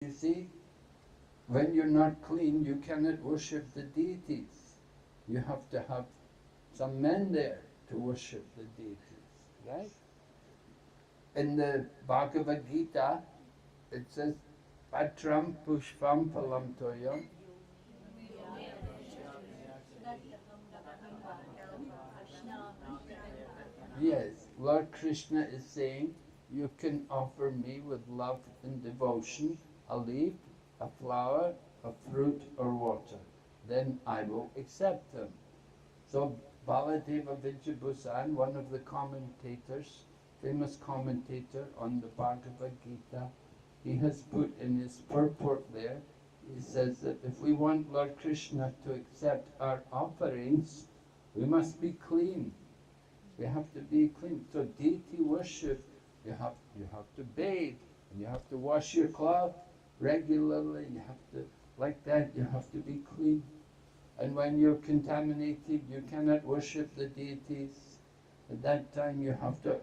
You see, when you're not clean, you cannot worship the deities. You have to have some men there to worship the deities, right? In the Bhagavad Gita, it says, Patram Pushpam Phalam Toyam. Yes, Lord Krishna is saying, you can offer me with love and devotion a leaf, a flower, a fruit or water. Then I will accept them. So Baladeva Vijayabhusan, one of the commentators, famous commentator on the Bhagavad Gita, he has put in his purport there, he says that if we want Lord Krishna to accept our offerings, we must be clean. We have to be clean. So deity worship, you have to bathe, and you have to wash your cloth regularly, you have to, like that, you have to be clean. And when you're contaminated, you cannot worship the deities. At that time you have to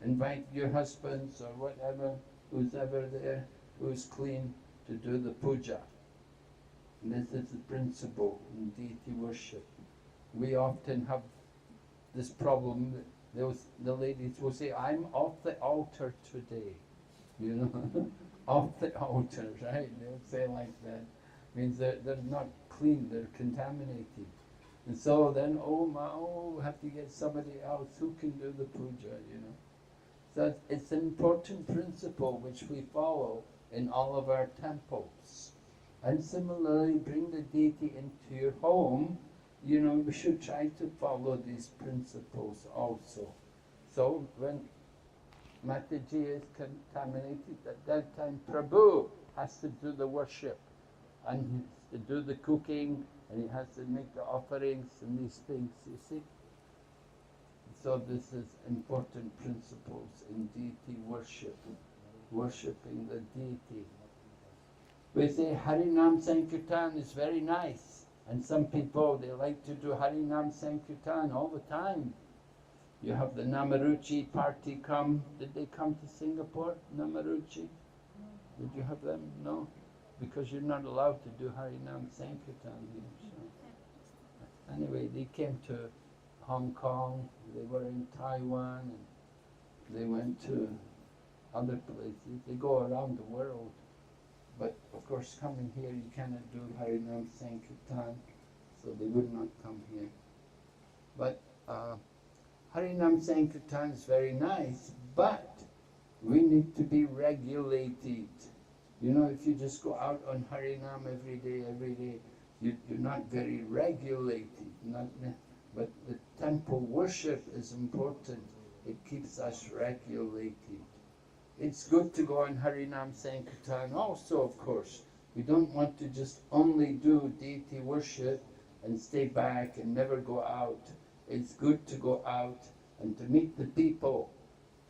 invite your husbands or whatever, who's ever there, who's clean, to do the puja. And this is the principle in deity worship. We often have this problem. The ladies will say, I'm off the altar today. You know, off the altar, right? They'll say like that. Means they're not clean, they're contaminated. And so then, we have to get somebody else who can do the puja, you know. So it's an important principle which we follow in all of our temples. And similarly, bring the deity into your home. You know, we should try to follow these principles also. So when Mataji is contaminated, at that time Prabhu has to do the worship, and he has to do the cooking, and he has to make the offerings and these things, you see. So this is important principles in deity worship, worshipping the deity. We say Harinam Sankirtan is very nice, and some people, they like to do Harinam Sankirtan all the time. You have the Namaruchi party come. Did they come to Singapore, Namaruchi? Did you have them? No? Because you're not allowed to do Harinam Sankirtan here. So. Anyway, they came to Hong Kong, they were in Taiwan, and they went to other places. They go around the world. But of course, coming here, you cannot do Harinam Sankirtan, so they would not come here. But Harinam Sankirtan is very nice, but we need to be regulated. You know, if you just go out on Harinam every day, you're not very regulated. But the temple worship is important. It keeps us regulated. It's good to go on Harinam Sankirtan also, of course. We don't want to just only do deity worship and stay back and never go out. It's good to go out and to meet the people,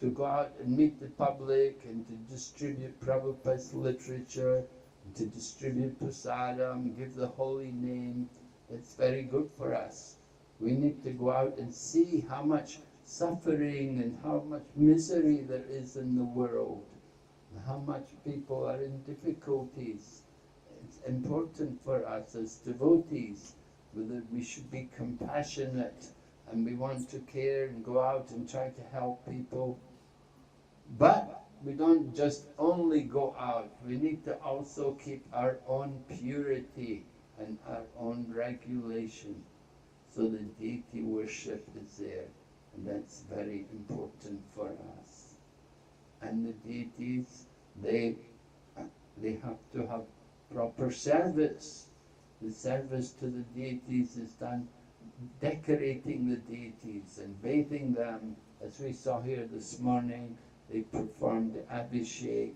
to go out and meet the public and to distribute Prabhupada's literature, and to distribute prasadam, give the holy name. It's very good for us. We need to go out and see how much suffering and how much misery there is in the world, and how much people are in difficulties. It's important for us as devotees that we should be compassionate, and we want to care and go out and try to help people. But we don't just only go out, we need to also keep our own purity and our own regulation, so the deity worship is there. And that's very important for us. And the deities, they have to have proper service. The service to the deities is done decorating the deities and bathing them. As we saw here this morning, they performed the abhishek,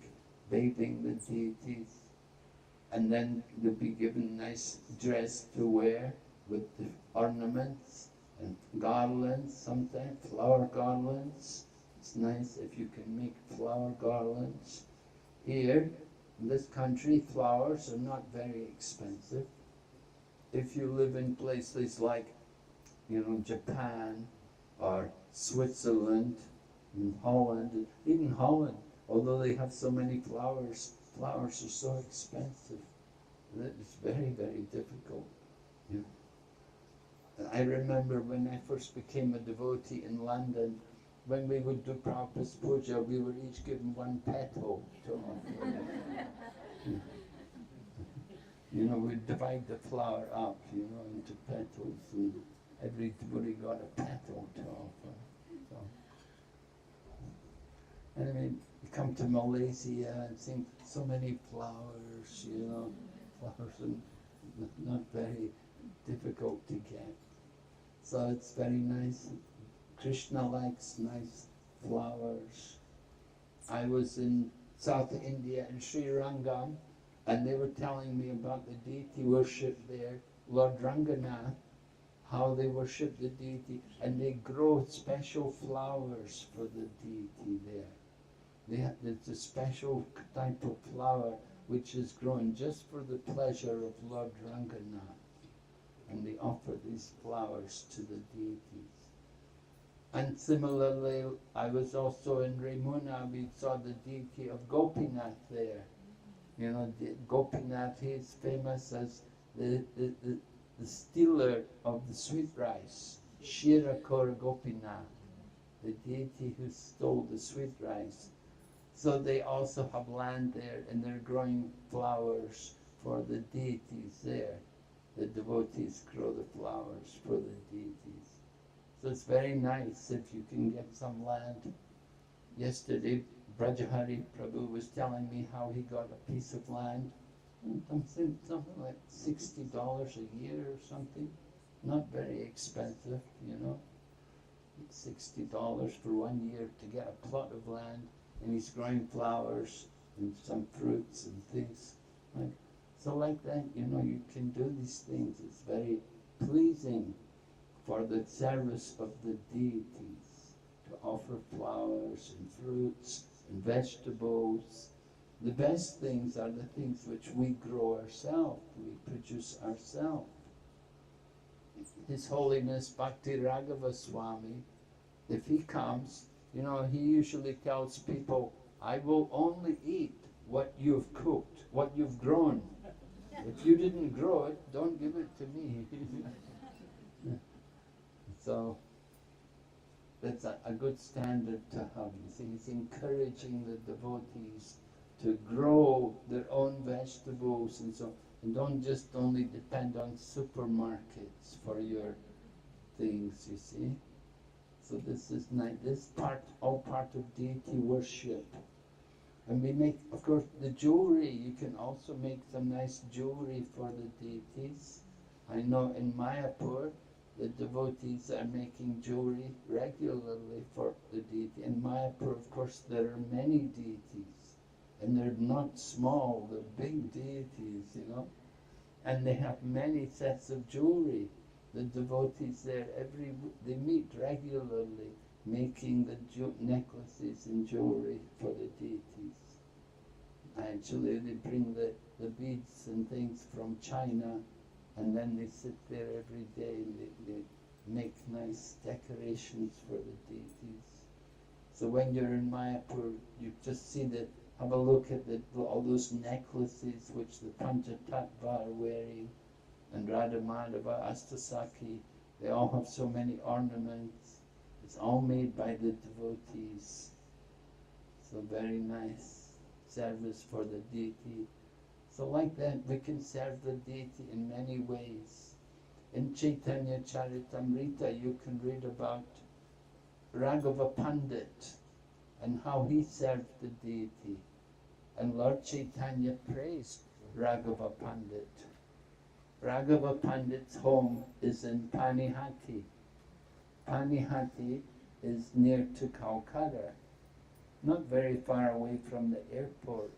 bathing the deities. And then they'll be given nice dress to wear with the ornaments and garlands, sometimes flower garlands. It's nice if you can make flower garlands. Here, in this country, flowers are not very expensive. If you live in places like, you know, Japan or Switzerland and Holland, even Holland, although they have so many flowers, flowers are so expensive that it's very, very difficult. You know. I remember when I first became a devotee in London, when we would do Prabhupada's puja, we were each given one petal to offer. You know, we'd divide the flower up, you know, into petals, and every devotee got a petal to offer. So, and I mean, you come to Malaysia and see so many flowers, you know, flowers are not very difficult to get. So it's very nice. Krishna likes nice flowers. I was in South India in Sri Rangam, and they were telling me about the deity worship there, Lord Ranganath, how they worship the deity, and they grow special flowers for the deity there. There's a special type of flower which is grown just for the pleasure of Lord Ranganath, and they offer these flowers to the deities. And similarly, I was also in Ramuna, we saw the deity of Gopinath there. You know, Gopinath, he is famous as the stealer of the sweet rice, Shirakor Gopinath, the deity who stole the sweet rice. So they also have land there, and they're growing flowers for the deities there. The devotees grow the flowers for the deities. So it's very nice if you can get some land. Yesterday, Brajahari Prabhu was telling me how he got a piece of land, something like $60 a year or something. Not very expensive, you know. It's $60 for 1 year to get a plot of land, and he's growing flowers and some fruits and things. Right? So like that, you know, you can do these things. It's very pleasing for the service of the deities to offer flowers and fruits and vegetables. The best things are the things which we grow ourselves, we produce ourselves. His Holiness Bhakti Raghava Swami, if he comes, you know, he usually tells people, I will only eat what you've cooked, what you've grown. If you didn't grow it, don't give it to me. So that's a good standard to have. You see, he's encouraging the devotees to grow their own vegetables and so, and don't just only depend on supermarkets for your things, you see. So this is nice. This part, all part of deity worship. And we make, of course, the jewelry. You can also make some nice jewelry for the deities. I know in Mayapur, the devotees are making jewelry regularly for the deity. In Mayapur, of course, there are many deities, and they're not small, they're big deities, you know. And they have many sets of jewelry. The devotees there, they meet regularly, making the necklaces and jewelry for the deities. Actually, they bring the beads and things from China, and then they sit there every day and they make nice decorations for the deities. So when you're in Mayapur, you just see have a look at all those necklaces which the Panchatattva are wearing, and Radha Madhava, Astasaki, they all have so many ornaments. It's all made by the devotees. So very nice service for the deity. So like that, we can serve the deity in many ways. In Chaitanya Charitamrita, you can read about Raghava Pandit and how he served the deity. And Lord Chaitanya praised Raghava Pandit. Raghava Pandit's home is in Panihati. Panihati is near to Calcutta, not very far away from the airport.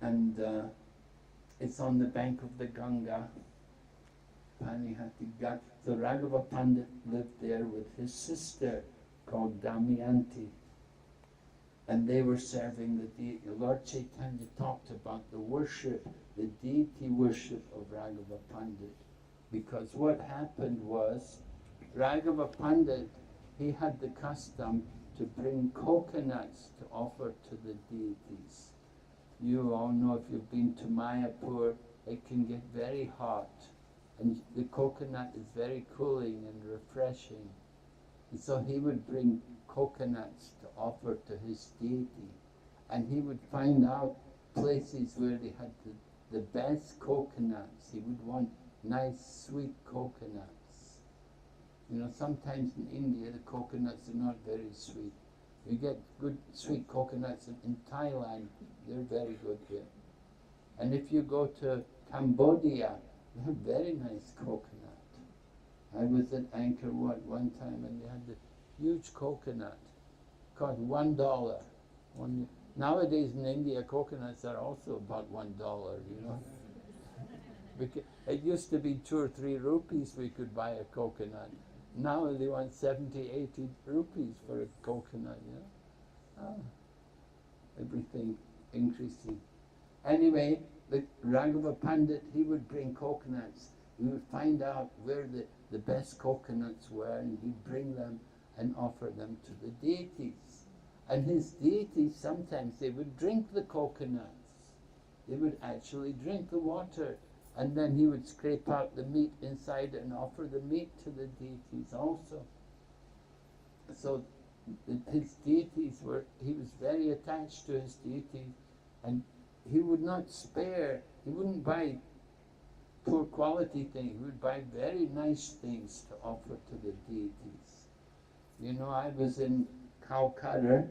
And it's on the bank of the Ganga, Panihati Ghat. So Raghava Pandit lived there with his sister called Damayanti. And they were serving the deity. Lord Chaitanya talked about the worship, the deity worship of Raghava Pandit. Because what happened was, Raghava Pandit, he had the custom to bring coconuts to offer to the deities. You all know, if you've been to Mayapur, it can get very hot. And the coconut is very cooling and refreshing. And so he would bring coconuts to offer to his deity. And he would find out places where they had the best coconuts. He would want nice, sweet coconuts. You know, sometimes in India the coconuts are not very sweet. You get good sweet coconuts in Thailand, they're very good here. And if you go to Cambodia, they have very nice coconut. I was at Angkor Wat one time and they had the huge coconut, cost $1. Nowadays in India, coconuts are also about $1, you know. Because it used to be 2 or 3 rupees we could buy a coconut. Now they want 70, 80 rupees for a coconut, you know. Everything increasing. Anyway, the Raghava Pandit, he would bring coconuts. We would find out where the best coconuts were, and he'd bring them and offer them to the deities. And his deities, sometimes they would drink the coconuts. They would actually drink the water. And then he would scrape out the meat inside and offer the meat to the deities also. So his deities were, he was very attached to his deities, and he would not spare, he wouldn't buy poor quality things, he would buy very nice things to offer to the deities. You know, I was in Calcutta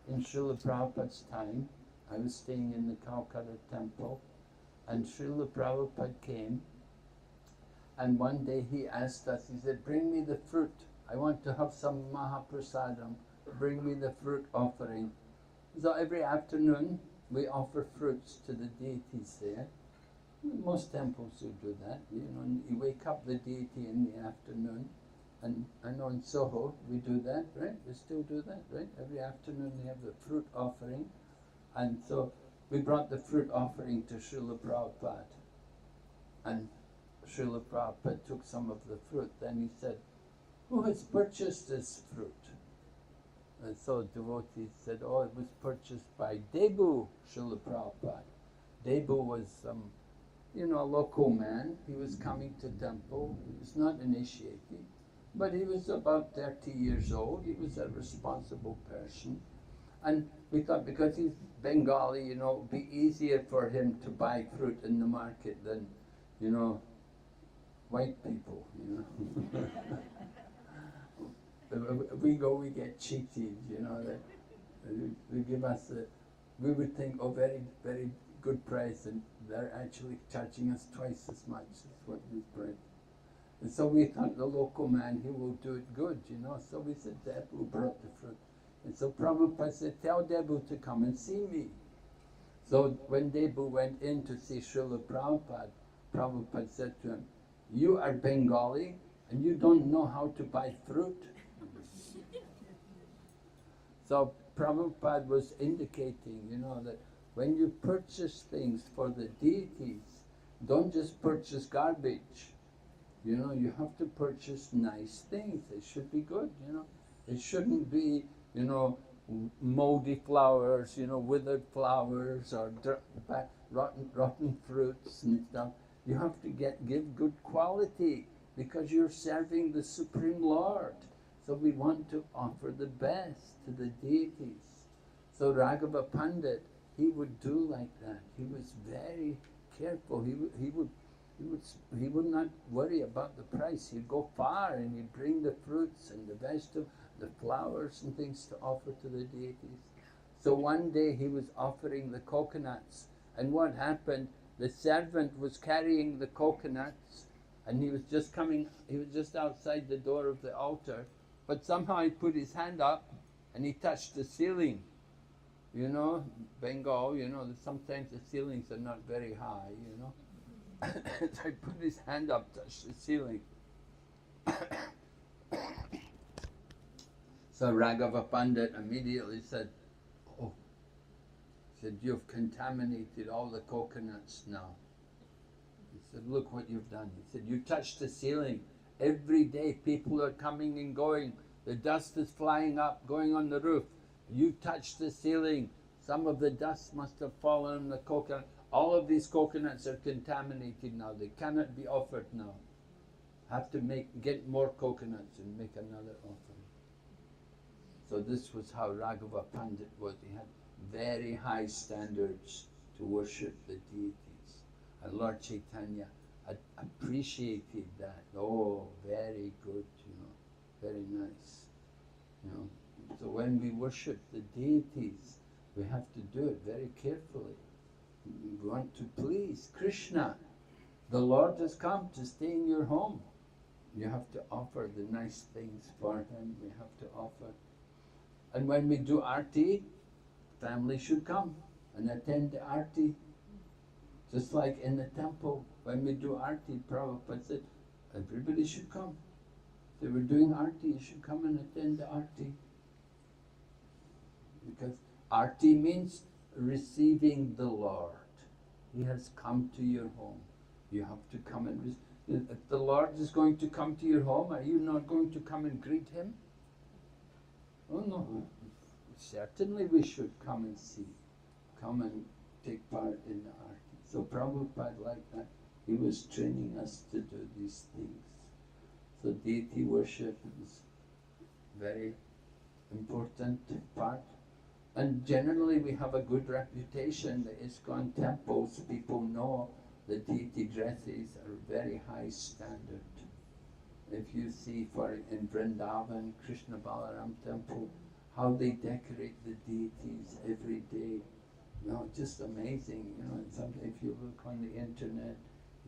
in Srila Prabhupada's time. I was staying in the Calcutta temple, and Srila Prabhupada came, and one day he asked us, he said, bring me the fruit. I want to have some Mahaprasadam. Bring me the fruit offering. So every afternoon we offer fruits to the deities there. Most temples will do that. You know, you wake up the deity in the afternoon, and I know in Soho we do that, right? We still do that, right? Every afternoon they have the fruit offering, and so we brought the fruit offering to Srila Prabhupada, and Srila Prabhupada took some of the fruit. Then he said, who has purchased this fruit? And so devotees said, oh, it was purchased by Debu, Srila Prabhupada. Debu was you know, a local man. He was coming to temple. He was not initiated, but he was about 30 years old. He was a responsible person. And we thought, because he's Bengali, you know, it would be easier for him to buy fruit in the market than, you know, white people, you know. We go, we get cheated, you know. They give us we would think, oh, very, very good price, and they're actually charging us twice as much as what we price. And so we thought, the local man, he will do it good, you know. So we said, Debu brought the fruit. And so Prabhupada said, tell Debu to come and see me. So when Debu went in to see Srila Prabhupada, Prabhupada said to him, you are Bengali and you don't know how to buy fruit? So Prabhupada was indicating, you know, that when you purchase things for the deities, don't just purchase garbage. You know, you have to purchase nice things. They should be good, you know. It shouldn't be, you know, moldy flowers, you know, withered flowers, or rotten fruits and stuff. You have to give good quality, because you're serving the Supreme Lord. So we want to offer the best to the deities. So Raghava Pandit, he would do like that. He was very careful. He would not worry about the price. He'd go far and he'd bring the fruits and the vegetables, the flowers and things to offer to the deities. So one day he was offering the coconuts, and what happened, the servant was carrying the coconuts, and he was just outside the door of the altar, but somehow he put his hand up and he touched the ceiling. You know, Bengal, you know, sometimes the ceilings are not very high, you know. So he put his hand up, touched the ceiling. So Raghava Pandit immediately said, oh, he said, you've contaminated all the coconuts now. He said, look what you've done. He said, you touched the ceiling. Every day people are coming and going. The dust is flying up, going on the roof. You touched the ceiling. Some of the dust must have fallen on the coconut. All of these coconuts are contaminated now. They cannot be offered now. Have to get more coconuts and make another offering. So this was how Raghava Pandit was. He had very high standards to worship the deities. And Lord Chaitanya appreciated that. Oh, very good, very nice. So when we worship the deities, we have to do it very carefully. We want to please Krishna. The Lord has come to stay in your home. You have to offer the nice things for Him. We have to offer. And when we do arti, family should come and attend the arti. Just like in the temple, when we do arti, Prabhupada said, everybody should come. If they were doing arti, you should come and attend the arti. Because arti means receiving the Lord. He has come to your home. You have to come and receive. If the Lord is going to come to your home, are you not going to come and greet Him? Oh no. Certainly we should come and see. Come and take part in the arti. So Prabhupada like that. He was training us to do these things. So deity worship is very important part. And generally we have a good reputation. The ISKCON temples, people know the deity dresses are very high standard. If you see in Vrindavan, Krishna Balaram temple, how they decorate the deities every day. Just amazing. If you look on the internet,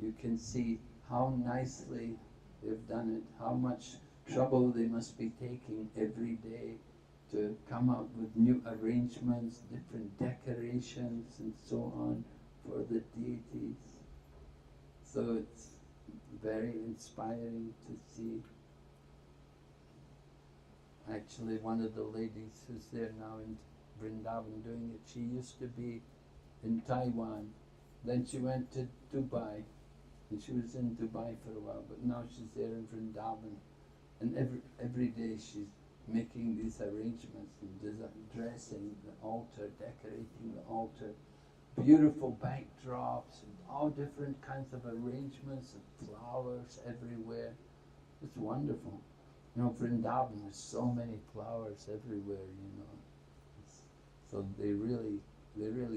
you can see how nicely they've done it, how much trouble they must be taking every day to come up with new arrangements, different decorations and so on for the deities. So it's very inspiring to see. Actually, one of the ladies who's there now in Vrindavan doing it, she used to be in Taiwan. Then she went to Dubai, and she was in Dubai for a while, but now she's there in Vrindavan. And every day she's making these arrangements and dressing the altar, decorating the altar, beautiful backdrops, and all different kinds of arrangements and flowers everywhere. It's wonderful. Vrindavan, there's so many flowers everywhere, So they really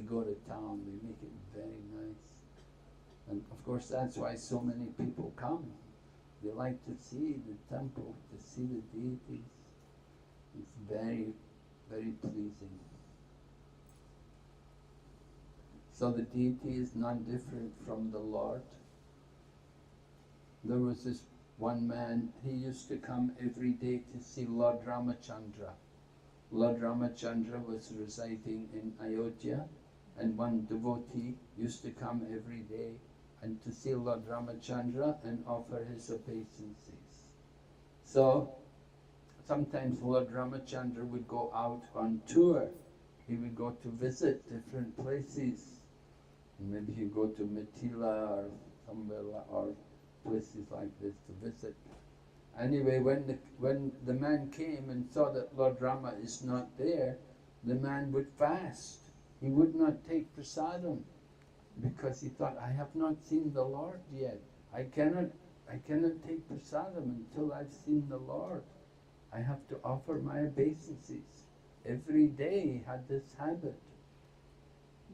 go to town. They make it very nice. And of course that's why so many people come. They like to see the temple, to see the deities. It's very, very pleasing. So the deity is not different from the Lord. There was this one man, he used to come every day to see Lord Ramachandra. Lord Ramachandra was residing in Ayodhya, and one devotee used to come every day and to see Lord Ramachandra and offer his obeisances. So sometimes Lord Ramachandra would go out on tour. He would go to visit different places. Maybe he'd go to Mithila or somewhere or places like this to visit. Anyway, when the man came and saw that Lord Rama is not there, the man would fast. He would not take prasadam because he thought, I have not seen the Lord yet. I cannot take prasadam until I've seen the Lord. I have to offer my obeisances. Every day he had this habit.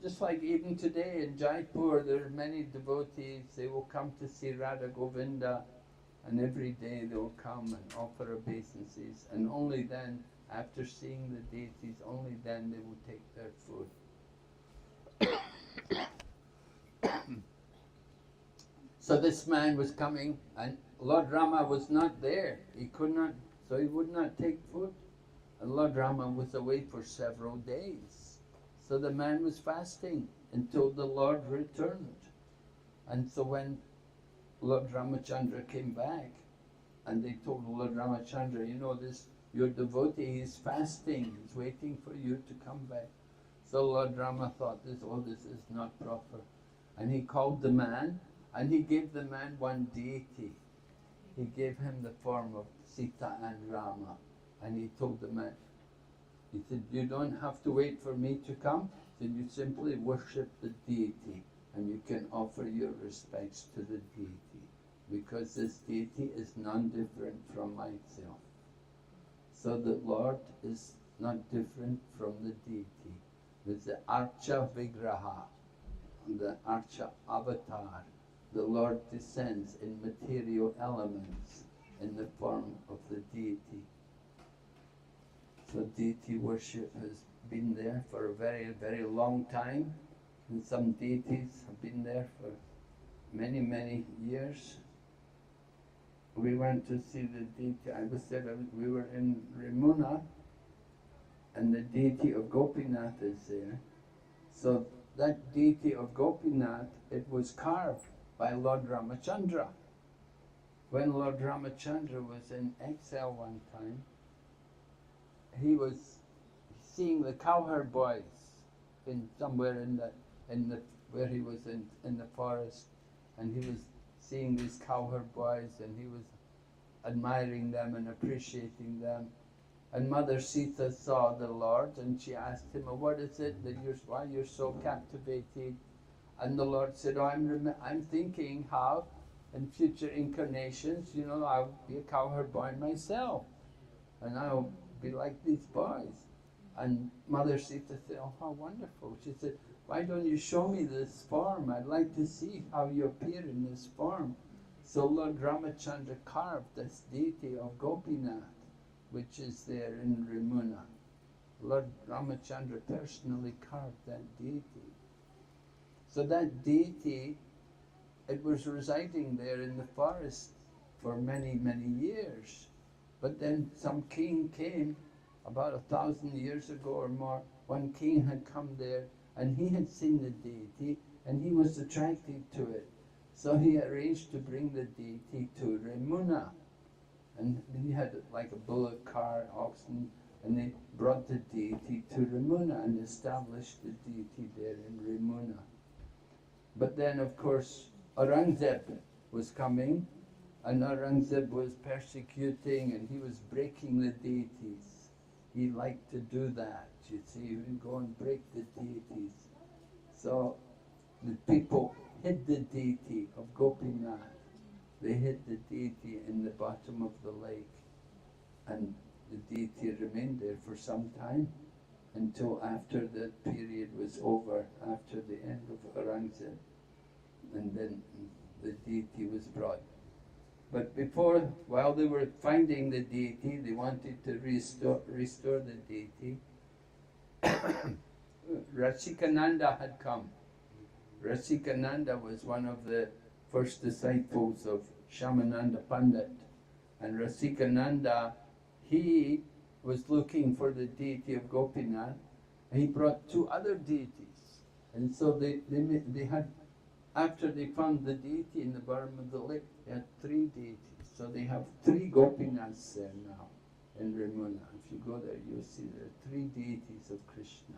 Just like even today in Jaipur, there are many devotees, they will come to see Radha Govinda, and every day they will come and offer obeisances, and only then, after seeing the deities, only then they will take their food. So this man was coming, and Lord Rama was not there. He could not, so he would not take food. And Lord Rama was away for several days. So the man was fasting until the Lord returned. And so when Lord Ramachandra came back, and they told Lord Ramachandra, your devotee is fasting, he's waiting for you to come back. So Lord Rama thought, this is not proper. And he called the man, and he gave the man one deity. He gave him the form of Sita and Rama. And he told the man, He said, you don't have to wait for me to come. He said, you simply worship the deity and you can offer your respects to the deity, because this deity is none different from myself. So the Lord is not different from the deity. With the Archa Vigraha, the Archa Avatar, the Lord descends in material elements in the form of the deity. So deity worship has been there for a very, very long time, and some deities have been there for many, many years. We went to see the deity. We were in Ramuna, and the deity of Gopinath is there. So that deity of Gopinath, it was carved by Lord Ramachandra. When Lord Ramachandra was in exile one time, he was seeing the cowherd boys in somewhere where he was in the forest, and he was seeing these cowherd boys, and he was admiring them and appreciating them. And Mother Sita saw the Lord, and she asked him, what is it that why you're so captivated? And the Lord said, I'm thinking how in future incarnations, I'll be a cowherd boy myself, and I'll be like these boys. And Mother Sita said, oh, how wonderful. She said, why don't you show me this form? I'd like to see how you appear in this form. So Lord Ramachandra carved this deity of Gopinath, which is there in Ramuna. Lord Ramachandra personally carved that deity. So that deity, it was residing there in the forest for many, many years. But then some king came, about 1,000 years ago or more. One king had come there, and he had seen the deity, and he was attracted to it. So he arranged to bring the deity to Ramuna. And he had like a bullock cart, oxen, and they brought the deity to Ramuna and established the deity there in Ramuna. But then, of course, Aurangzeb was coming, and Aurangzeb was persecuting, and he was breaking the deities. He liked to do that, you see, he would go and break the deities. So the people hid the deity of Gopinath. They hid the deity in the bottom of the lake, and the deity remained there for some time until after the period was over, after the end of Aurangzeb, and then the deity was brought. But while they were finding the deity, they wanted to restore the deity. Rasikananda had come. Rasikananda was one of the first disciples of Shyamananda Pandit. And Rasikananda, he was looking for the deity of Gopinath, and he brought two other deities. And so they had, after they found the deity in the bottom of the lake, they had three deities. So they have three Gopinaths there now in Ramuna. If you go there, you'll see there are three deities of Krishna.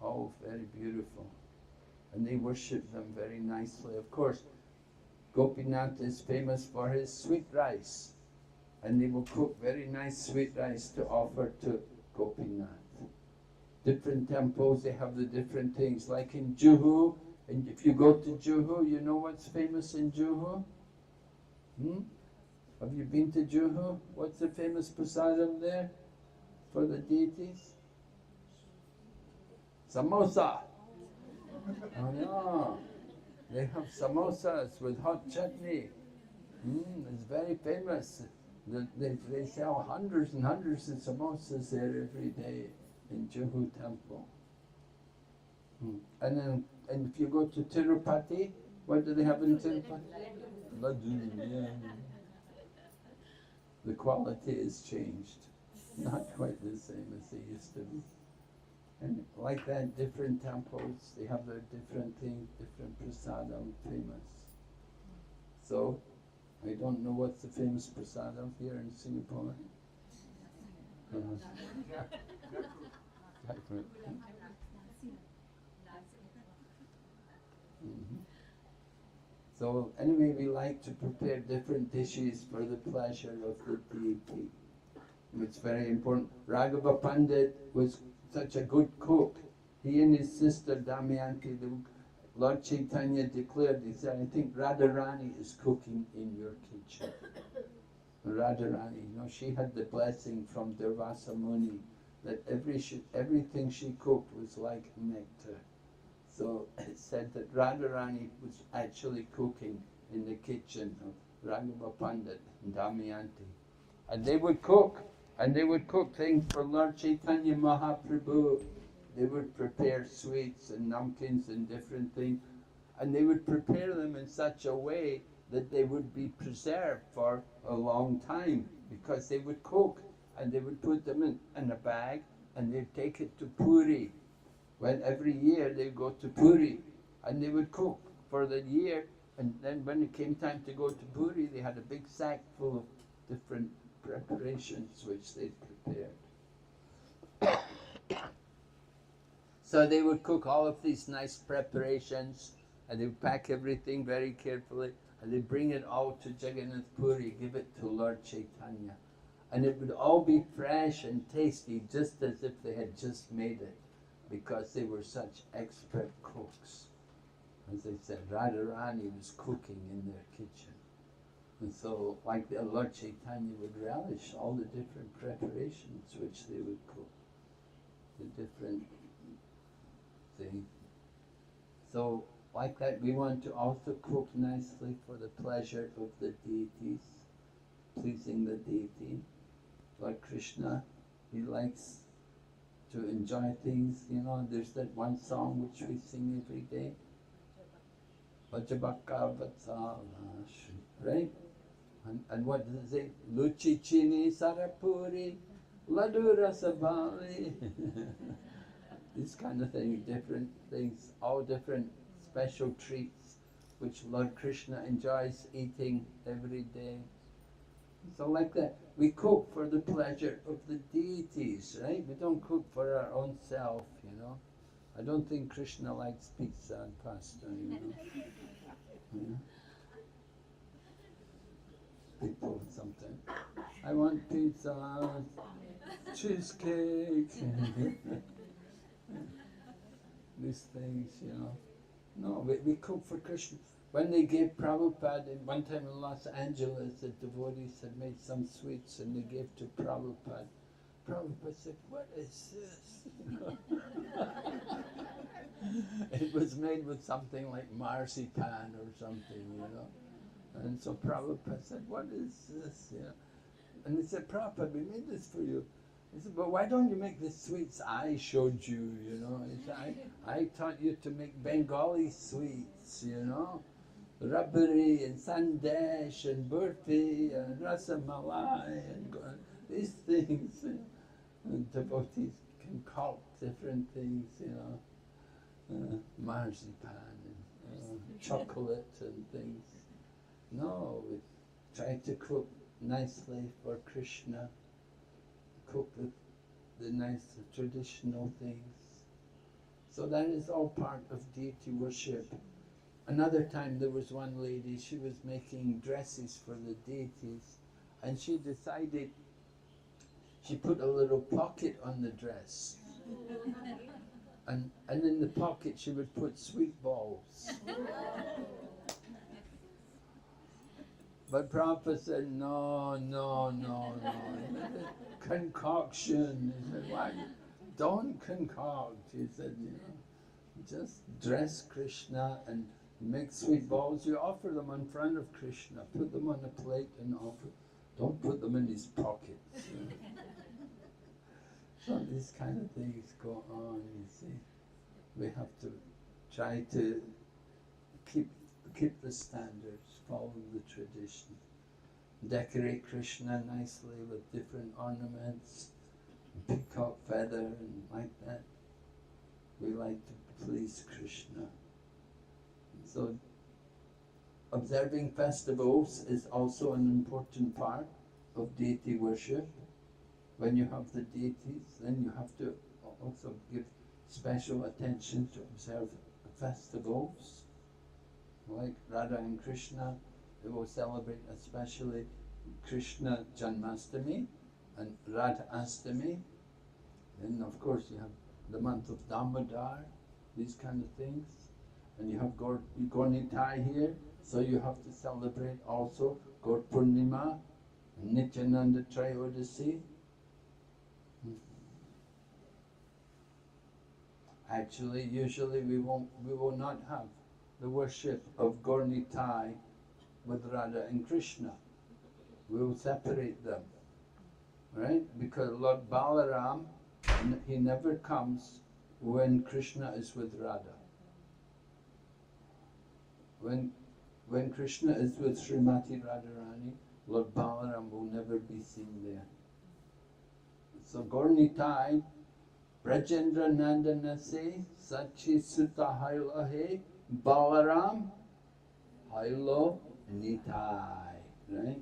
All very beautiful. And they worship them very nicely. Of course, Gopinath is famous for his sweet rice. And they will cook very nice sweet rice to offer to Gopinath. Different temples, they have the different things. Like in Juhu, and if you go to Juhu, you know what's famous in Juhu? Have you been to Juhu? What's the famous prasadam there for the deities? Samosa. Oh no, they have samosas with hot chutney. It's very famous. They sell hundreds and hundreds of samosas there every day in Juhu temple. And if you go to Tirupati, what do they have in Tirupati? Laddu, yeah. The quality has changed. Not quite the same as they used to be. And like that, different temples, they have their different things, different prasadam famous. So, I don't know what's the famous prasadam here in Singapore. So anyway, we like to prepare different dishes for the pleasure of the deity. It's very important. Raghava Pandit was such a good cook. He and his sister Damayanti, Lord Chaitanya declared, he said, I think Radharani is cooking in your kitchen. Radharani, she had the blessing from Durvasa Muni that everything she cooked was like nectar. So it said that Radharani was actually cooking in the kitchen of Raghava Pandit and Damayanti. And they would cook things for Lord Chaitanya Mahaprabhu. They would prepare sweets and namkins and different things, and they would prepare them in such a way that they would be preserved for a long time, because they would cook and they would put them in a bag and they'd take it to Puri. When every year they go to Puri and they would cook for the year, and then when it came time to go to Puri, they had a big sack full of different preparations which they'd prepared. So they would cook all of these nice preparations, and they would pack everything very carefully, and they'd bring it all to Jagannath Puri, give it to Lord Chaitanya. And it would all be fresh and tasty, just as if they had just made it, because they were such expert cooks. As I said, Radharani was cooking in their kitchen. And so, like the Lord Chaitanya would relish all the different preparations which they would cook, the different things. So, like that, we want to also cook nicely for the pleasure of the deities, pleasing the deity. Lord Krishna, he likes to enjoy things. There's that one song which we sing every day, Vajabaka Vatsala, right? And what does it say? Luchi Chini Sarapuri, Ladu Rasabali. This kind of thing, different things, all different special treats which Lord Krishna enjoys eating every day. So like that, we cook for the pleasure of the deities, right? We don't cook for our own self, I don't think Krishna likes pizza and pasta, Yeah. People sometimes, I want pizza, cheesecake, these things, No, we cook for Krishna. When they gave Prabhupada, one time in Los Angeles, the devotees had made some sweets and they gave to Prabhupada. Prabhupada said, what is this? It was made with something like marzipan or something, And so Prabhupada said, what is this? And they said, Prabhupada, we made this for you. He said, but why don't you make the sweets I showed you, He said, I taught you to make Bengali sweets, Rabari and sandesh and burfi and rasamalai and these things. And devotees concoct different things, marzipan and chocolate and things. No, we try to cook nicely for Krishna, cook the nice traditional things. So that is all part of deity worship. Another time there was one lady, she was making dresses for the deities, and she decided, she put a little pocket on the dress. And in the pocket she would put sweet balls. But Prabhupada said, no. Concoction. He said, why? Don't concoct. He said, just dress Krishna and make sweet balls. You offer them in front of Krishna. Put them on a plate and offer. Don't put them in his pockets. So these kind of things go on, you see. We have to try to keep the standards, follow the tradition. Decorate Krishna nicely with different ornaments, peacock feather and like that. We like to please Krishna. So observing festivals is also an important part of deity worship. When you have the deities, then you have to also give special attention to observe festivals. Like Radha and Krishna, they will celebrate especially Krishna Janmastami and Radha Astami. Then of course you have the month of Damodar, these kind of things. And you have Gornitai here, so you have to celebrate also Gaur Purnima, Nityananda Trayodasi. Actually, usually we will not have the worship of Gornitai with Radha and Krishna. We will separate them, right? Because Lord Balaram, he never comes when Krishna is with Radha. When Krishna is with Srimati Radharani, Lord Balaram will never be seen there. So Gornitai, Brajendra Nandanase, Sachi Sutta Hailahe, Balaram, Hailo Nitai, right?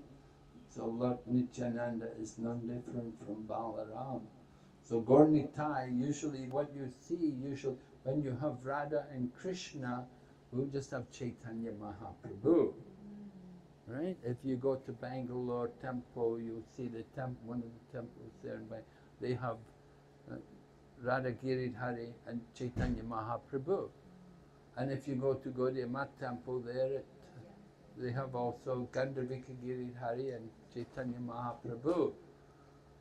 So Lord Nityananda is no different from Balaram. So Gornitai, usually what you see, when you have Radha and Krishna, we'll just have Chaitanya Mahaprabhu, right? If you go to Bangalore temple, you'll see one of the temples there, they have Radha Giridhari and Chaitanya Mahaprabhu. And if you go to Gaudiya Math temple there, they have also Gandharvika Giridhari and Chaitanya Mahaprabhu.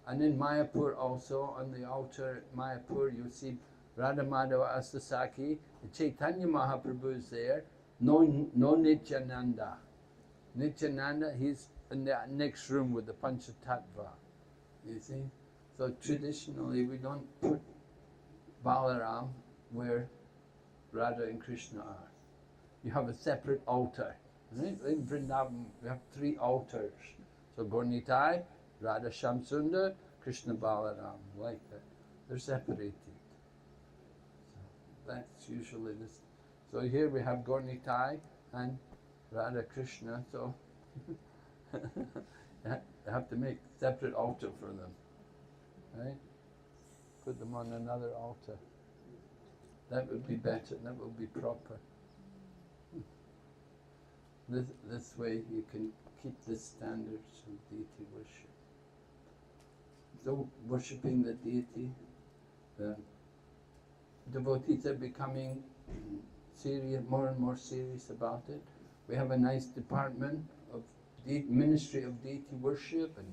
And in Mayapur also, on the altar at Mayapur, you see Radha Madhava Astasaki, Chaitanya Mahaprabhu is there, no Nityananda. Nityananda, he's in the next room with the Panchatattva, you see. So traditionally we don't put Balaram where Radha and Krishna are. You have a separate altar. Right? In Vrindavan we have 3 altars. So Gornitai, Radha Shamsundar, Krishna Balaram, like that. They're separated. So that's usually this. So here we have Gornitai and Radha Krishna, so you have to make separate altar for them. Right? Put them on another altar. That would be better, that would be proper. This way you can keep the standards of deity worship. So worshipping the deity, the devotees are becoming serious, more and more serious about it. We have a nice department of Ministry of Deity Worship, and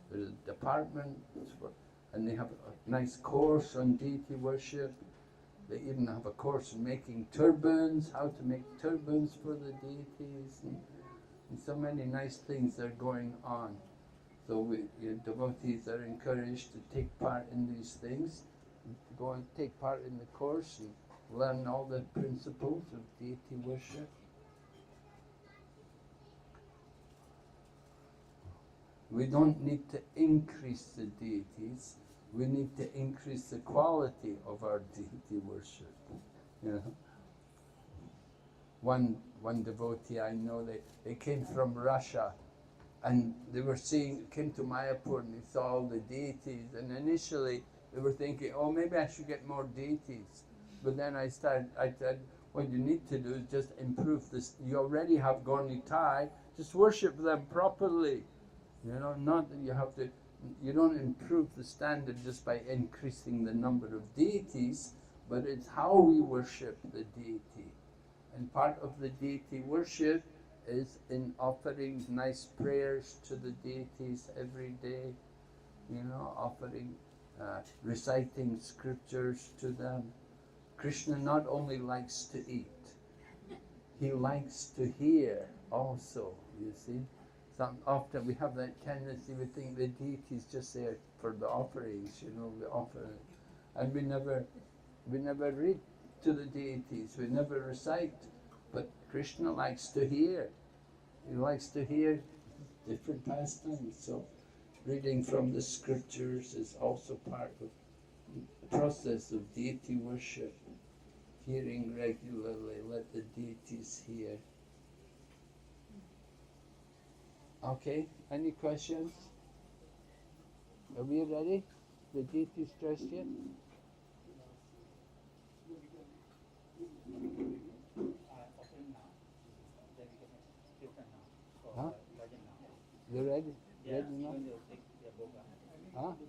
there's a department, and they have a nice course on deity worship. They even have a course in making turbans, how to make turbans for the deities, and so many nice things are going on. So devotees are encouraged to take part in these things, go and take part in the course and learn all the principles of deity worship. We don't need to increase the deities, we need to increase the quality of our deity worship. You know? One devotee I know, they came from Russia, and they were came to Mayapur and they saw all the deities, and initially they were thinking, oh, maybe I should get more deities. But then I said, what you need to do is just improve this. You already have Gornitai, just worship them properly. You know, not that you don't improve the standard just by increasing the number of deities, but it's how we worship the deity. And part of the deity worship is in offering nice prayers to the deities every day, you know, offering, reciting scriptures to them. Krishna not only likes to eat, he likes to hear also, you see. Often we have that tendency, we think the deity is just there for the offerings, you know, we offer it. And we never read to the deities, we never recite. But Krishna likes to hear. He likes to hear different pastimes. So reading from the scriptures is also part of the process of deity worship. Hearing regularly, let the deities hear. Okay, any questions? Are we ready? The deities dressed yet? Huh? They're ready? Yeah, Ready now? when they'll take their boga. Huh? Any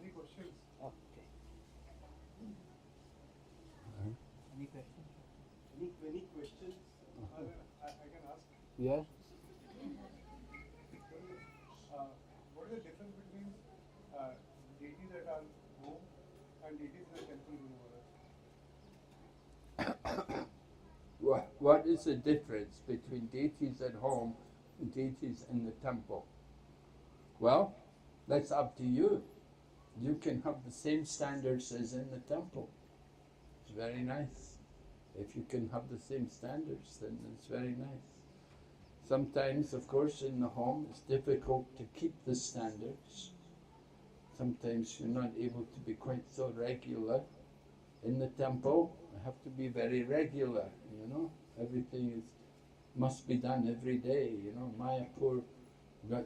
questions? Okay. Any questions? Any questions? I can ask. Yes. What is the difference between deities at our home and deities in the temple universe? What is the difference between deities at home and deities in the temple? Well, that's up to you. You can have the same standards as in the temple. It's very nice. If you can have the same standards, then it's very nice. Sometimes, of course, in the home it's difficult to keep the standards. Sometimes you're not able to be quite so regular. In the temple, you have to be very regular, Everything must be done every day, Mayapur got,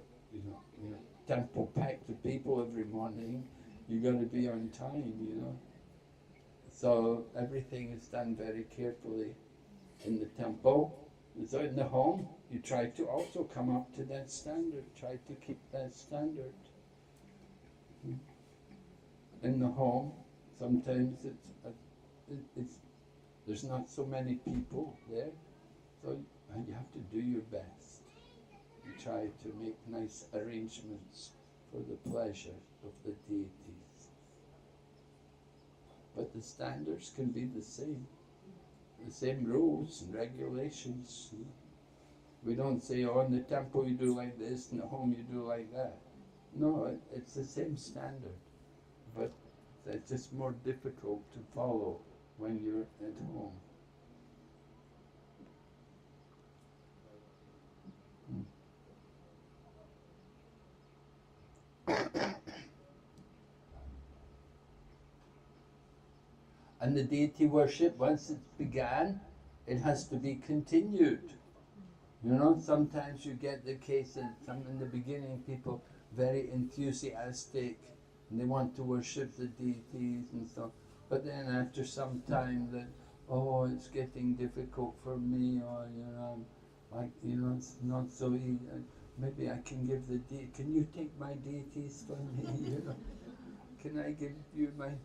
temple packed with people every morning. You got to be on time, So everything is done very carefully in the temple. So in the home, you try to also come up to that standard, try to keep that standard. In the home, sometimes there's not so many people there, so you have to do your best. You try to make nice arrangements for the pleasure of the deities. But the standards can be the same rules and regulations. We don't say, oh, in the temple you do like this, in the home you do like that. No, it's the same standard, but it's just more difficult to follow when you're at home. And the deity worship, once it's began, it has to be continued. Sometimes you get the case that in the beginning people very enthusiastic and they want to worship the deities and so on. But then after some time that, oh, it's getting difficult for me, or it's not so easy. Maybe I can give the deity. Can you take my deities for me? Can I give you my?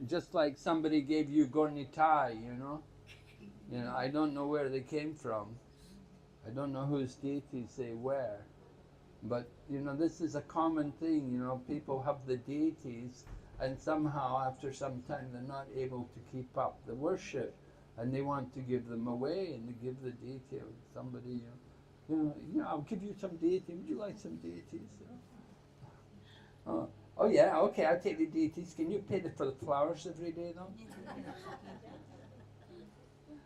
Just like somebody gave you Gornitai, I don't know where they came from. I don't know whose deities they were. But, this is a common thing, people have the deities and somehow after some time they're not able to keep up the worship and they want to give them away and they give the deity of somebody, I'll give you some deity. Would you like some deities? Oh yeah, okay, I'll take the deities. Can you pay for the flowers every day though?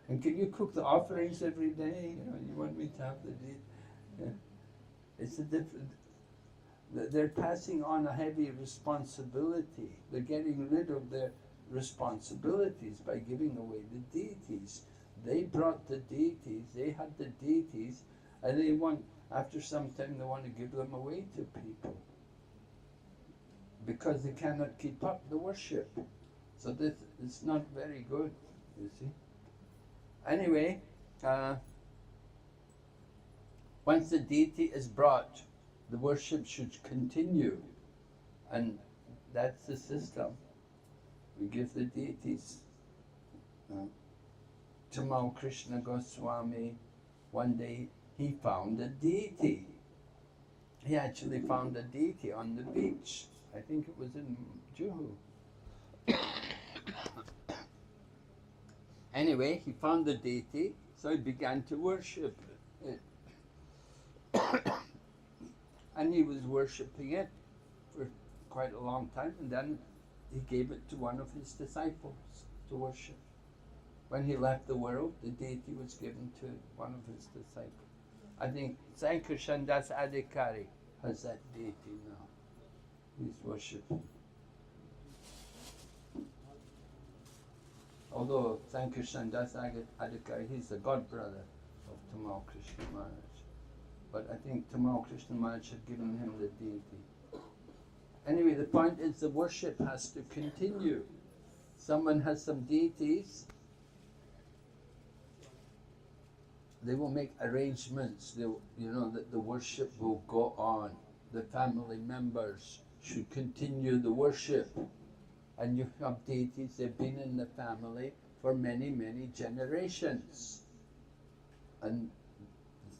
And can you cook the offerings every day? You want me to have the deity? Yeah. It's a different. They're passing on a heavy responsibility. They're getting rid of their responsibilities by giving away the deities. They brought the deities, they had the deities, and after some time they want to give them away to people. Because they cannot keep up the worship. So this is not very good, you see. Anyway, once the deity is brought, the worship should continue. And that's the system. We give the deities. Tamal Krishna Goswami, one day he found a deity. He actually found a deity on the beach. I think it was in Juhu. Anyway, he found the deity, so he began to worship it. And he was worshipping it for quite a long time, and then he gave it to one of his disciples to worship. When he left the world, the deity was given to one of his disciples. I think Sankarshan Das Adhikari has that deity now. He's worshipping. Although Sankarshan Das Adhikari, he's the godbrother of Tamal Krishna Maharaj. But I think Tamal Krishna Maharaj had given him the deity. Anyway, the point is the worship has to continue. Someone has some deities. they will make arrangements. They'll, that the worship will go on. The family members should continue the worship. And you have deities, they've been in the family for many, many generations. And it's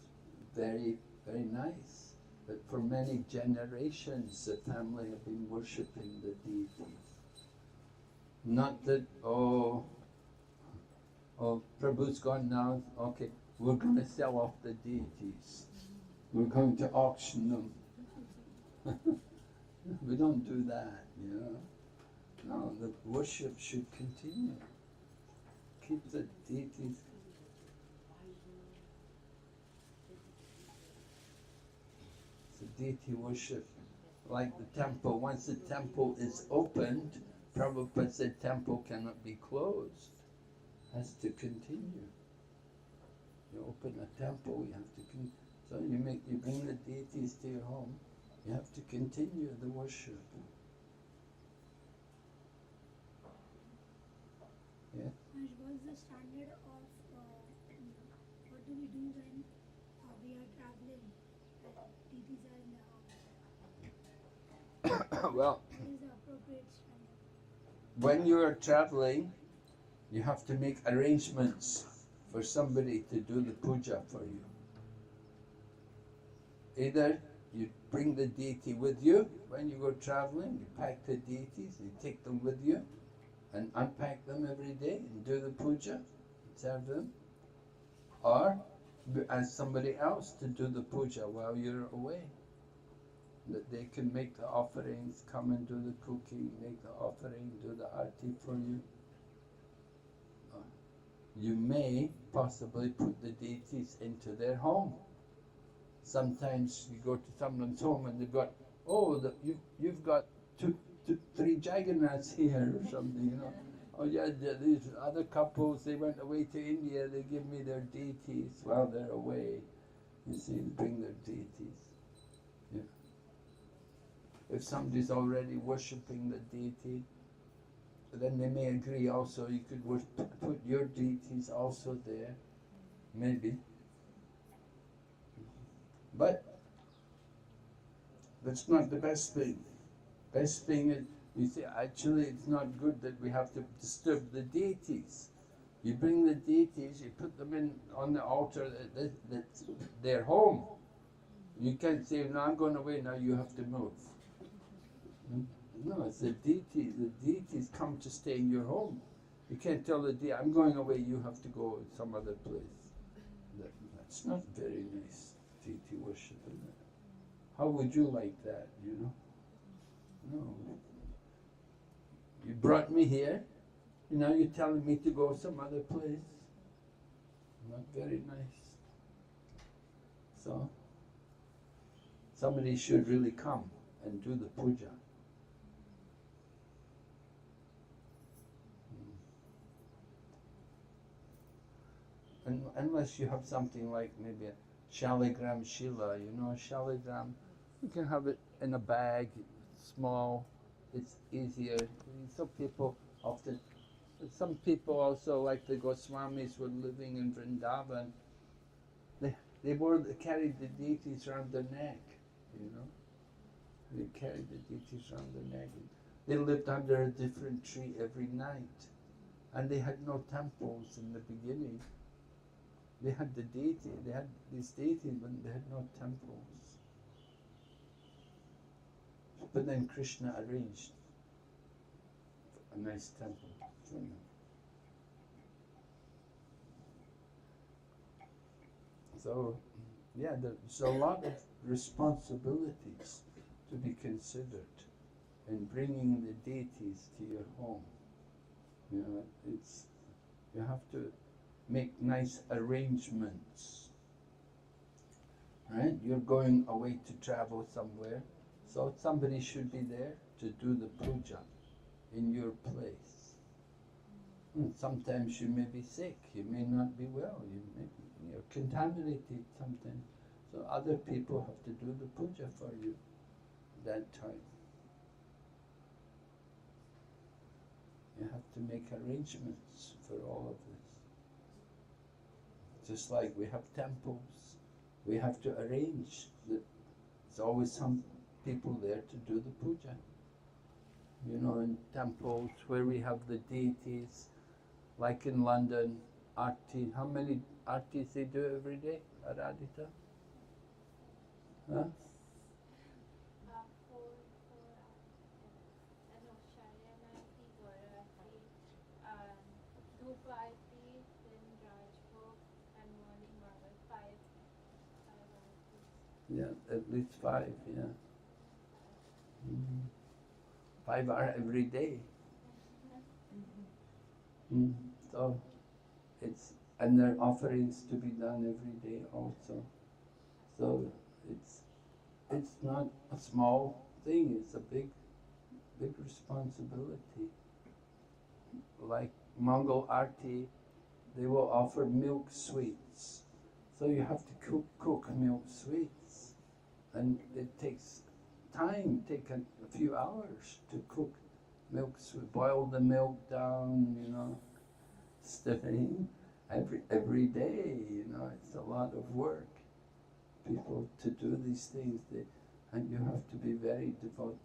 very, very nice. But for many generations, the family have been worshipping the deities. Not that, oh, Prabhu's gone now, okay, we're going to sell off the deities. We're going to auction them. We don't do that, No, the worship should continue. Keep the deities. It's a deity worship. Like the temple, once the temple is opened, Prabhupada said temple cannot be closed. Has to continue. You open a temple, you have to continue. So you bring the deities to your home, you have to continue the worship. Yeah. And what's the standard of what do we do when we are traveling and deities are in the house? Well, What is the appropriate standard? when you are traveling, you have to make arrangements for somebody to do the puja for you. Either you bring the deity with you when you go traveling, you pack the deities, you take them with you, and unpack them every day and do the puja, serve them. Or ask somebody else to do the puja while you're away. That they can make the offerings, come and do the cooking, make the offering, do the arti for you. You may possibly put the deities into their home. Sometimes you go to someone's home and they've got, you've got three Jagannaths here or something, Oh yeah, these other couples, they went away to India, they give me their deities while they're away. You see, bring their deities. Yeah. If somebody's already worshipping the deity, then they may agree also, you could put your deities also there, maybe. But that's not the best thing. Best thing is, you see, actually it's not good that we have to disturb the deities. You bring the deities, you put them on the altar, that's their home. You can't say, no, I'm going away, now you have to move. No, it's the deity. The deities come to stay in your home. You can't tell the deity, I'm going away, you have to go some other place. That's not very nice, deity worship, is it? How would you like that, No. You brought me here, now you're telling me to go some other place. Not very nice. So, somebody should really come and do the puja. And unless you have something like maybe a Shaligram Shila, Shaligram, you can have it in a bag, small, it's easier. Some people also, like the Goswamis were living in Vrindavan, they carried the deities around their neck, They carried the deities around their neck. They lived under a different tree every night. And they had no temples in the beginning. They had the deity, they had these deities, but they had no temples. But then Krishna arranged a nice temple for them. So, yeah, there's a lot of responsibilities to be considered in bringing the deities to your home. You have to make nice arrangements. Right? You're going away to travel somewhere, so somebody should be there to do the puja in your place. Sometimes you may be sick, you may not be well, you're contaminated sometimes. So other people have to do the puja for you that time. You have to make arrangements for all of this. just like we have temples. We have to arrange that there's always some people there to do the puja. You know, in temples where we have the deities, like in London, Arti. How many Artis they do every day at Adita? Huh? Yeah, at least 5, yeah. Mm. 5 are every day. Mm. So it's, and there are offerings to be done every day also. So it's not a small thing, it's a big responsibility. Like Mongol Arti, they will offer milk sweets. So you have to cook milk sweets. And it takes time, take a few hours to cook milk sweet, boil the milk down, you know, stirring every day, you know, it's a lot of work. People to do these things, and you have to be very devoted.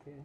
Okay.